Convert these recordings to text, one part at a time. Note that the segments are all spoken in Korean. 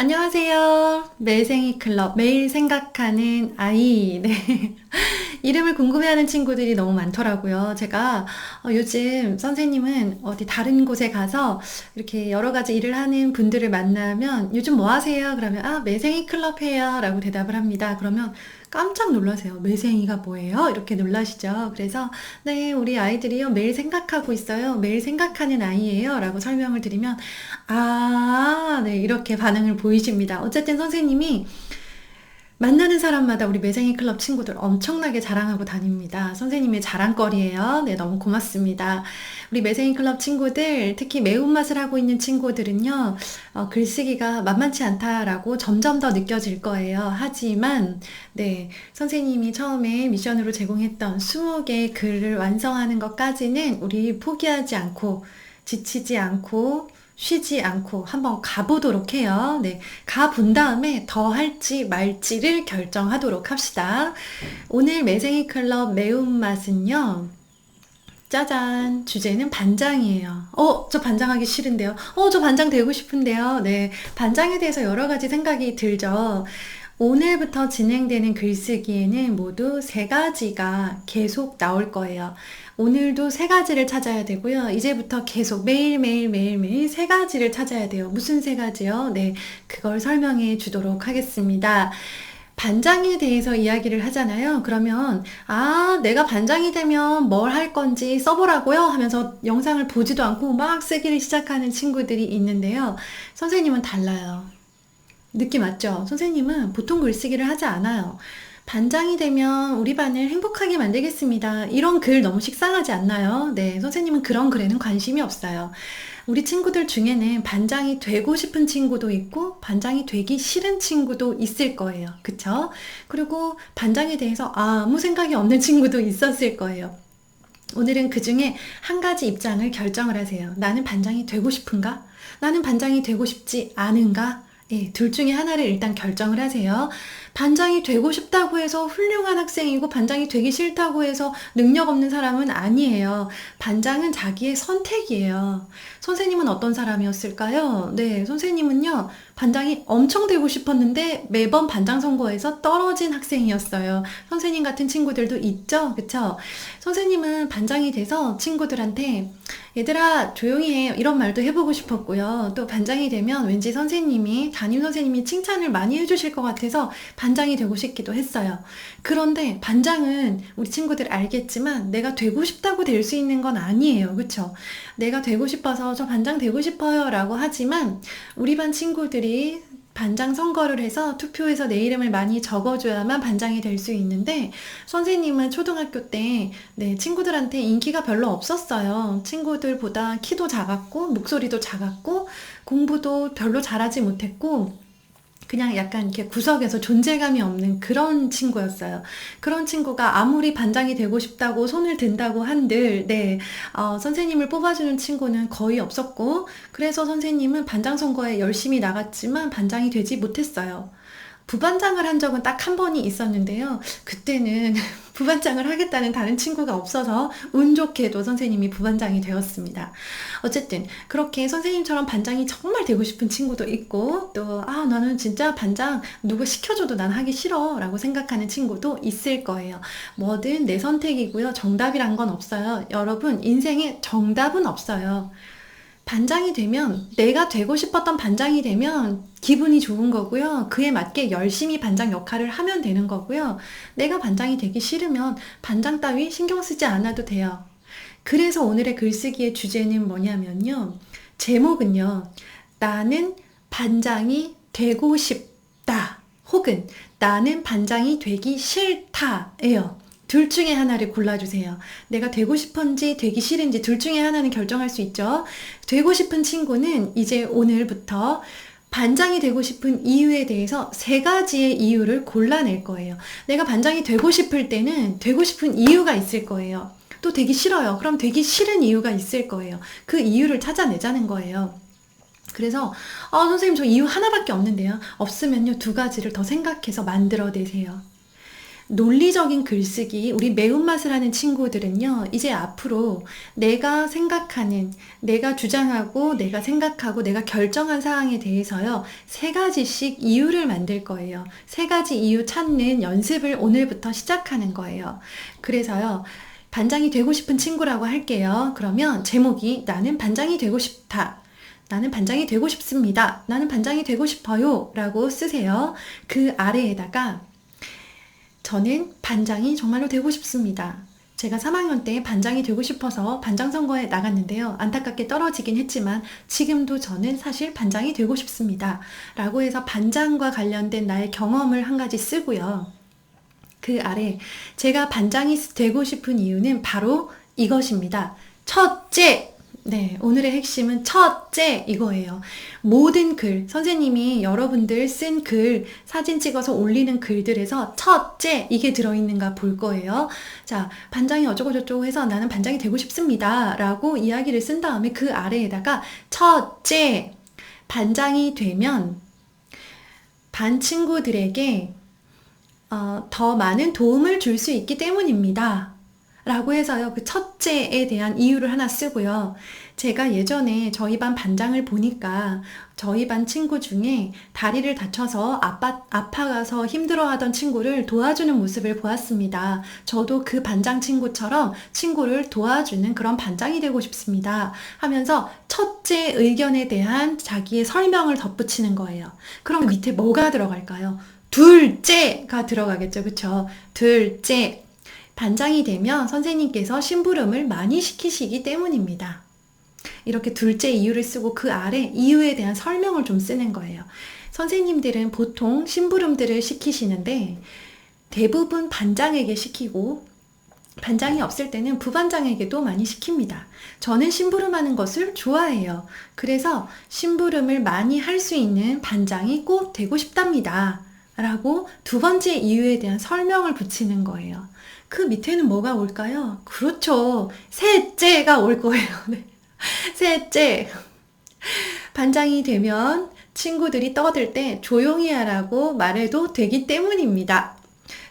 안녕하세요. 매생이 클럽, 매일 생각하는 아이. 네. 이름을 궁금해하는 친구들이 너무 많더라고요. 제가 요즘 선생님은 어디 다른 곳에 가서 이렇게 여러 가지 일을 하는 분들을 만나면 요즘 뭐 하세요? 그러면 매생이 클럽 해요. 라고 대답을 합니다. 그러면 깜짝 놀라세요. 매생이가 뭐예요? 이렇게 놀라시죠. 그래서 네, 우리 아이들이요. 매일 생각하고 있어요. 매일 생각하는 아이예요. 라고 설명을 드리면 네, 이렇게 반응을 보이십니다. 어쨌든 선생님이 만나는 사람마다 우리 매생이 클럽 친구들 엄청나게 자랑하고 다닙니다. 선생님의 자랑거리예요. 네, 너무 고맙습니다. 우리 매생이 클럽 친구들, 특히 매운맛을 하고 있는 친구들은요, 글쓰기가 만만치 않다라고 점점 더 느껴질 거예요. 하지만, 네, 선생님이 처음에 미션으로 제공했던 20개의 글을 완성하는 것까지는 우리 포기하지 않고, 지치지 않고, 쉬지 않고 한번 가보도록 해요. 네, 가본 다음에 더 할지 말지를 결정하도록 합시다. 오늘 매생이 클럽 매운맛은요. 짜잔! 주제는 반장이에요. 저 반장하기 싫은데요. 저 반장 되고 싶은데요. 네, 반장에 대해서 여러 가지 생각이 들죠. 오늘부터 진행되는 글쓰기에는 모두 세 가지가 계속 나올 거예요. 오늘도 세 가지를 찾아야 되고요. 이제부터 계속 매일매일 세 가지를 찾아야 돼요. 무슨 세 가지요? 네, 그걸 설명해 주도록 하겠습니다. 반장에 대해서 이야기를 하잖아요. 그러면 내가 반장이 되면 뭘 할 건지 써보라고요? 하면서 영상을 보지도 않고 막 쓰기를 시작하는 친구들이 있는데요. 선생님은 달라요. 느낌 맞죠? 선생님은 보통 글쓰기를 하지 않아요. 반장이 되면 우리 반을 행복하게 만들겠습니다. 이런 글 너무 식상하지 않나요? 네, 선생님은 그런 글에는 관심이 없어요. 우리 친구들 중에는 반장이 되고 싶은 친구도 있고 반장이 되기 싫은 친구도 있을 거예요. 그쵸? 그리고 반장에 대해서 아무 생각이 없는 친구도 있었을 거예요. 오늘은 그 중에 한 가지 입장을 결정을 하세요. 나는 반장이 되고 싶은가? 나는 반장이 되고 싶지 않은가? 예, 둘 중에 하나를 일단 결정을 하세요. 반장이 되고 싶다고 해서 훌륭한 학생이고 반장이 되기 싫다고 해서 능력 없는 사람은 아니에요. 반장은 자기의 선택이에요. 선생님은 어떤 사람이었을까요? 네, 선생님은요, 반장이 엄청 되고 싶었는데 매번 반장 선거에서 떨어진 학생이었어요. 선생님 같은 친구들도 있죠? 그쵸? 선생님은 반장이 돼서 친구들한테 얘들아 조용히 해 이런 말도 해보고 싶었고요. 또 반장이 되면 왠지 담임 선생님이 칭찬을 많이 해주실 것 같아서 반장이 되고 싶기도 했어요. 그런데 반장은 우리 친구들 알겠지만 내가 되고 싶다고 될 수 있는 건 아니에요. 그쵸? 내가 되고 싶어서 저 반장 되고 싶어요 라고 하지만 우리 반 친구들이 반장 선거를 해서 투표해서 내 이름을 많이 적어줘야만 반장이 될 수 있는데 선생님은 초등학교 때 네, 친구들한테 인기가 별로 없었어요. 친구들보다 키도 작았고 목소리도 작았고 공부도 별로 잘하지 못했고 그냥 약간 이렇게 구석에서 존재감이 없는 그런 친구였어요. 그런 친구가 아무리 반장이 되고 싶다고 손을 든다고 한들, 네, 선생님을 뽑아주는 친구는 거의 없었고, 그래서 선생님은 반장 선거에 열심히 나갔지만 반장이 되지 못했어요. 부반장을 한 적은 딱 한 번이 있었는데요. 그때는 부반장을 하겠다는 다른 친구가 없어서 운 좋게도 선생님이 부반장이 되었습니다. 어쨌든 그렇게 선생님처럼 반장이 정말 되고 싶은 친구도 있고 또 나는 진짜 반장 누구 시켜줘도 난 하기 싫어 라고 생각하는 친구도 있을 거예요. 뭐든 내 선택이고요. 정답이란 건 없어요. 여러분 인생에 정답은 없어요. 반장이 되면 내가 되고 싶었던 반장이 되면 기분이 좋은 거고요. 그에 맞게 열심히 반장 역할을 하면 되는 거고요. 내가 반장이 되기 싫으면 반장 따위 신경 쓰지 않아도 돼요. 그래서 오늘의 글쓰기의 주제는 뭐냐면요. 제목은요. 나는 반장이 되고 싶다. 혹은 나는 반장이 되기 싫다예요. 둘 중에 하나를 골라주세요. 내가 되고 싶은지 되기 싫은지 둘 중에 하나는 결정할 수 있죠. 되고 싶은 친구는 이제 오늘부터 반장이 되고 싶은 이유에 대해서 세 가지의 이유를 골라낼 거예요. 내가 반장이 되고 싶을 때는 되고 싶은 이유가 있을 거예요. 또 되기 싫어요. 그럼 되기 싫은 이유가 있을 거예요. 그 이유를 찾아내자는 거예요. 그래서 선생님 저 이유 하나밖에 없는데요. 없으면요 두 가지를 더 생각해서 만들어내세요. 논리적인 글쓰기, 우리 매운맛을 하는 친구들은요, 이제 앞으로 내가 생각하는, 내가 주장하고, 내가 생각하고, 내가 결정한 사항에 대해서요, 3가지씩 이유를 만들 거예요. 3가지 이유 찾는 연습을 오늘부터 시작하는 거예요. 그래서요, 반장이 되고 싶은 친구라고 할게요. 그러면 제목이 나는 반장이 되고 싶다. 나는 반장이 되고 싶습니다. 나는 반장이 되고 싶어요. 라고 쓰세요. 그 아래에다가 저는 반장이 정말로 되고 싶습니다. 제가 3학년 때 반장이 되고 싶어서 반장 선거에 나갔는데요. 안타깝게 떨어지긴 했지만 지금도 저는 사실 반장이 되고 싶습니다. 라고 해서 반장과 관련된 나의 경험을 한 가지 쓰고요. 그 아래 제가 반장이 되고 싶은 이유는 바로 이것입니다. 첫째! 네, 오늘의 핵심은 첫째 이거예요. 모든 글, 선생님이 여러분들 쓴 글, 사진 찍어서 올리는 글들에서 첫째 이게 들어있는가 볼 거예요. 자, 반장이 어쩌고저쩌고 해서 나는 반장이 되고 싶습니다. 라고 이야기를 쓴 다음에 그 아래에다가 첫째, 반장이 되면 반 친구들에게 더 많은 도움을 줄 수 있기 때문입니다. 라고 해서요, 그 첫째에 대한 이유를 하나 쓰고요. 제가 예전에 저희 반 반장을 보니까 저희 반 친구 중에 다리를 다쳐서 아파가서 힘들어하던 친구를 도와주는 모습을 보았습니다. 저도 그 반장 친구처럼 친구를 도와주는 그런 반장이 되고 싶습니다. 하면서 첫째 의견에 대한 자기의 설명을 덧붙이는 거예요. 그럼 밑에 뭐가 들어갈까요? 둘째가 들어가겠죠. 그쵸? 둘째. 반장이 되면 선생님께서 심부름을 많이 시키시기 때문입니다. 이렇게 둘째 이유를 쓰고 그 아래 이유에 대한 설명을 좀 쓰는 거예요. 선생님들은 보통 심부름들을 시키시는데 대부분 반장에게 시키고 반장이 없을 때는 부반장에게도 많이 시킵니다. 저는 심부름하는 것을 좋아해요. 그래서 심부름을 많이 할 수 있는 반장이 꼭 되고 싶답니다. 라고 2번째 이유에 대한 설명을 붙이는 거예요. 그 밑에는 뭐가 올까요? 그렇죠. 셋째가 올 거예요. 네. 셋째. 반장이 되면 친구들이 떠들 때 조용히 하라고 말해도 되기 때문입니다.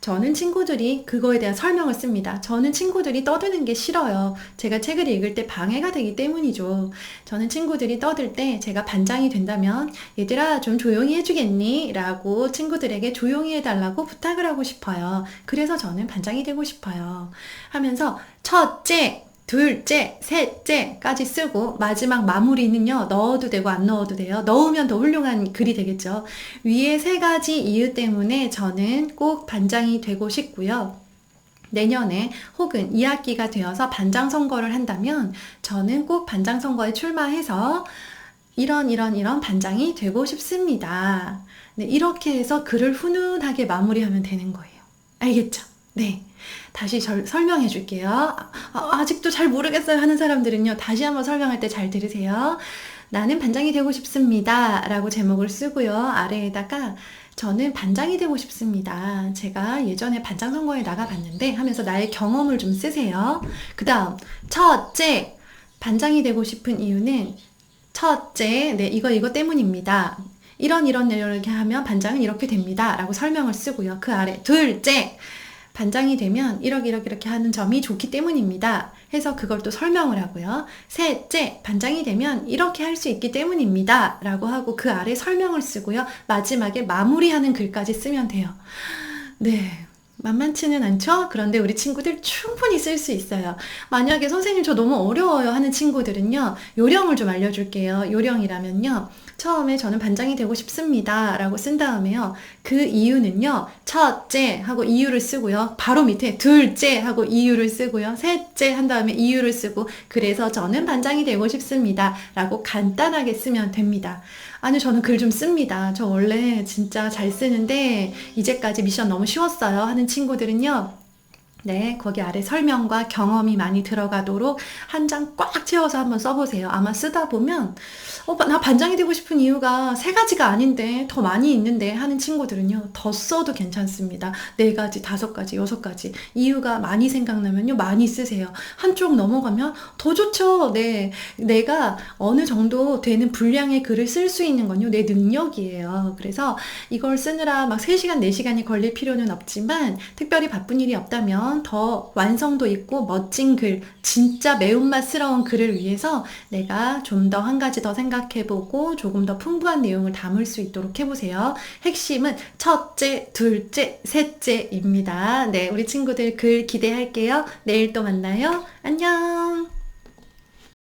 저는 친구들이 그거에 대한 설명을 씁니다. 저는 친구들이 떠드는 게 싫어요. 제가 책을 읽을 때 방해가 되기 때문이죠. 저는 친구들이 떠들 때 제가 반장이 된다면 얘들아 좀 조용히 해주겠니? 라고 친구들에게 조용히 해달라고 부탁을 하고 싶어요. 그래서 저는 반장이 되고 싶어요. 하면서 첫째, 둘째, 셋째까지 쓰고 마지막 마무리는요. 넣어도 되고 안 넣어도 돼요. 넣으면 더 훌륭한 글이 되겠죠. 위에 3가지 이유 때문에 저는 꼭 반장이 되고 싶고요. 내년에 혹은 2학기가 되어서 반장 선거를 한다면 저는 꼭 반장 선거에 출마해서 이런 반장이 되고 싶습니다. 네, 이렇게 해서 글을 훈훈하게 마무리하면 되는 거예요. 알겠죠? 네. 다시 설명해 줄게요. 아직도 잘 모르겠어요 하는 사람들은요. 다시 한번 설명할 때 잘 들으세요. 나는 반장이 되고 싶습니다. 라고 제목을 쓰고요. 아래에다가 저는 반장이 되고 싶습니다. 제가 예전에 반장 선거에 나가봤는데 하면서 나의 경험을 좀 쓰세요. 그 다음 첫째, 반장이 되고 싶은 이유는 첫째, 네, 이거 때문입니다. 이렇게 하면 반장은 이렇게 됩니다. 라고 설명을 쓰고요. 그 아래 둘째, 반장이 되면 이렇게 하는 점이 좋기 때문입니다. 해서 그걸 또 설명을 하고요. 셋째, 반장이 되면 이렇게 할 수 있기 때문입니다. 라고 하고 그 아래 설명을 쓰고요. 마지막에 마무리하는 글까지 쓰면 돼요. 네. 만만치는 않죠? 그런데 우리 친구들 충분히 쓸 수 있어요. 만약에 선생님 저 너무 어려워요 하는 친구들은요. 요령을 좀 알려줄게요. 요령이라면요. 처음에 저는 반장이 되고 싶습니다 라고 쓴 다음에요. 그 이유는요. 첫째 하고 이유를 쓰고요. 바로 밑에 둘째 하고 이유를 쓰고요. 셋째 한 다음에 이유를 쓰고 그래서 저는 반장이 되고 싶습니다 라고 간단하게 쓰면 됩니다. 아니 저는 글 좀 씁니다. 저 원래 진짜 잘 쓰는데 이제까지 미션 너무 쉬웠어요 하는 친구들은요. 네, 거기 아래 설명과 경험이 많이 들어가도록 한 장 꽉 채워서 한번 써보세요. 아마 쓰다 보면, 나 반장이 되고 싶은 이유가 세 가지가 아닌데 더 많이 있는데 하는 친구들은요, 더 써도 괜찮습니다. 네 가지, 다섯 가지, 여섯 가지. 이유가 많이 생각나면요, 많이 쓰세요. 한쪽 넘어가면 더 좋죠. 네. 내가 어느 정도 되는 분량의 글을 쓸 수 있는 건요, 내 능력이에요. 그래서 이걸 쓰느라 막 3시간, 4시간이 걸릴 필요는 없지만, 특별히 바쁜 일이 없다면 더 완성도 있고 멋진 글, 진짜 매운맛스러운 글을 위해서 내가 좀 더 한 가지 더 생각해보고 조금 더 풍부한 내용을 담을 수 있도록 해보세요. 핵심은 첫째, 둘째, 셋째입니다. 네, 우리 친구들 글 기대할게요. 내일 또 만나요. 안녕!